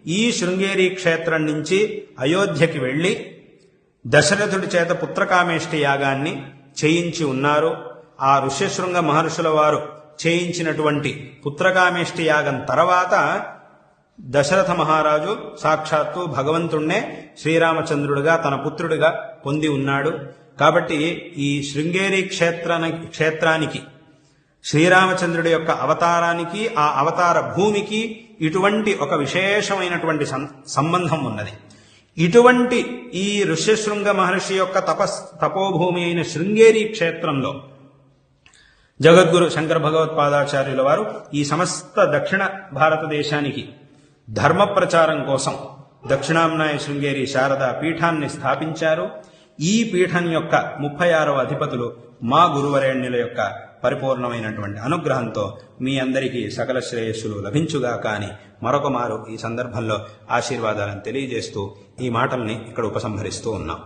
ఈ శృంగేరి క్షేత్రం నుంచి అయోధ్యకి వెళ్లి దశరథుడి చేత పుత్రకామేష్టి యాగాన్ని చేయించి ఉన్నారు. ఆ ఋష్యశృంగ మహర్షుల వారు చేయించినటువంటి పుత్రకామేష్టి యాగం తర్వాత దశరథ మహారాజు సాక్షాత్తు భగవంతుణ్ణే శ్రీరామచంద్రుడిగా తన పుత్రుడిగా పొంది ఉన్నాడు. కాబట్టి ఈ శృంగేరి క్షేత్రానికి శ్రీరామచంద్రుడి యొక్క అవతారానికి ఆ అవతార భూమికి ఇటువంటి ఒక విశేషమైనటువంటి సంబంధం ఉన్నది. ఇటువంటి ఈ ఋష్యశృంగ మహర్షి యొక్క తపోభూమి అయిన శృంగేరి క్షేత్రంలో జగద్గురు శంకర భగవత్పాదాచార్యుల వారు ఈ సమస్త దక్షిణ భారతదేశానికి ధర్మ ప్రచారం కోసం దక్షిణాంనాయ శృంగేరి శారదా పీఠాన్ని స్థాపించారు. ఈ పీఠం యొక్క 36వ అధిపతులు మా గురువరేణ్యుల యొక్క పరిపూర్ణమైనటువంటి అనుగ్రహంతో మీ అందరికీ సకల శ్రేయస్సులు లభించుగాక అని మరొక మారు ఈ సందర్భంలో ఆశీర్వాదాలను తెలియజేస్తూ ఈ మాటల్ని ఇక్కడ ఉపసంహరిస్తూ ఉన్నాం.